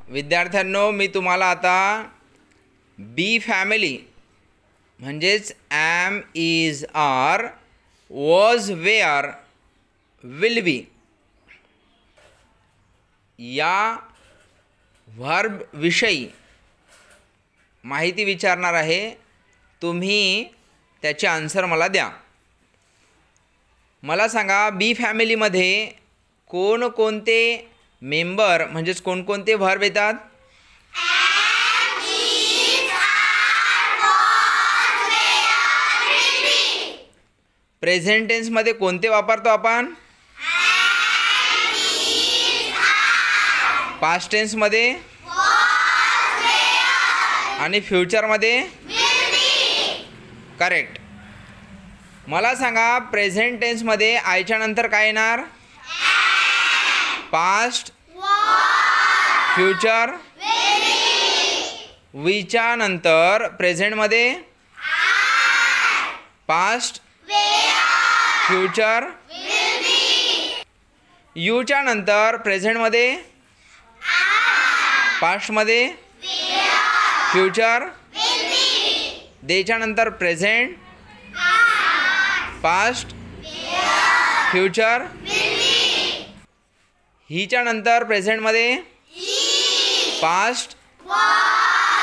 विद्यार्थ्यांनो, मी तुम्हाला आता बी फॅमिली म्हणजेच am, is, are, was, were, will be या व्हर्ब विषयी माहिती विचारणार आहे. तुम्ही त्याचे आन्सर मला द्या. मला सांगा, बी फॅमिलीमध्ये कोणकोणते मेंबर म्हणजेच कोणकोणते व्हर्ब येतात? प्रेझेंट टेन्समध्ये कोणते वापरतो आपण? पास्ट टेन्समध्ये आणि फ्युचरमध्ये? करेक्ट. मला सांगा, प्रेझेंट टेन्समध्ये आयच्या नंतर काय येणार? Past, future. वीच्या नंतर प्रेझेंटमध्ये पास्ट, फ्युचर. यूच्या नंतर प्रेझेंटमध्ये पास्टमध्ये फ्युचर. देच्या नंतर प्रेझेंट, पास्ट, फ्युचर. हीच्या नंतर प्रेझेंटमध्ये पास्ट,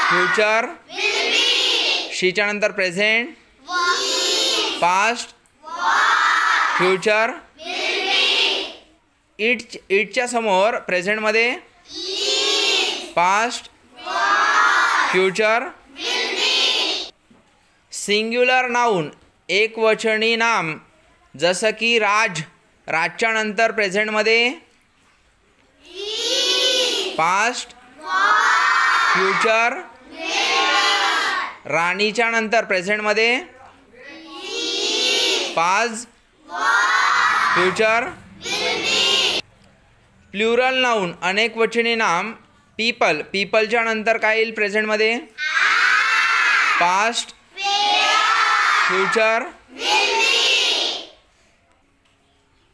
फ्युचर. शीच्या नंतर प्रेझेंट, पास्ट, फ्युचर. इटच्या समोर प्रेझेंटमध्ये पास्ट, फ्युचर. सिंग्युलर नाउन एकवचनी नाम जसं की राज. राजच्या नंतर प्रेझेंटमध्ये पास्ट, फ्युचर. राणीच्या नंतर प्रेझेंटमध्ये पास्ट, फ्युचर. प्लुरल नाउन अनेकवचनी नाम पीपल. पीपलच्या नंतर काय येईल प्रेझेंटमध्ये? Past, future.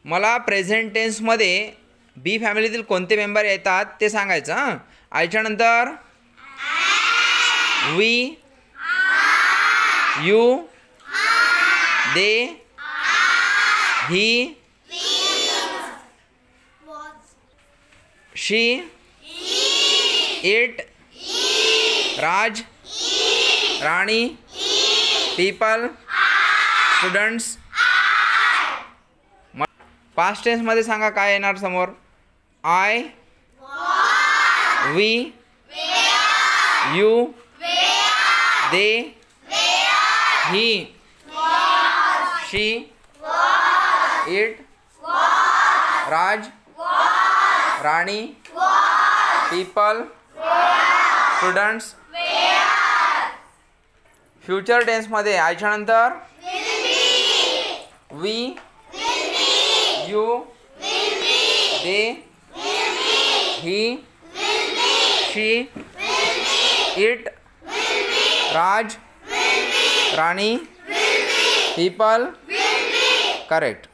मला प्रेझेंट टेन्समध्ये बी फॅमिलीतील कोणते मेंबर येतात ते सांगायचं. हां, आयच्या नंतर we, you, they, he, she, it, Raj, Rani, people, students. Past टेन्समध्ये सांगा काय येणार समोर? I, we, you, they, he, she, it, Raj, Rani, people, students. Future टेन्समध्ये आयच्या नंतर we, you, they, he, she, it, Raj, Rani, people. Correct.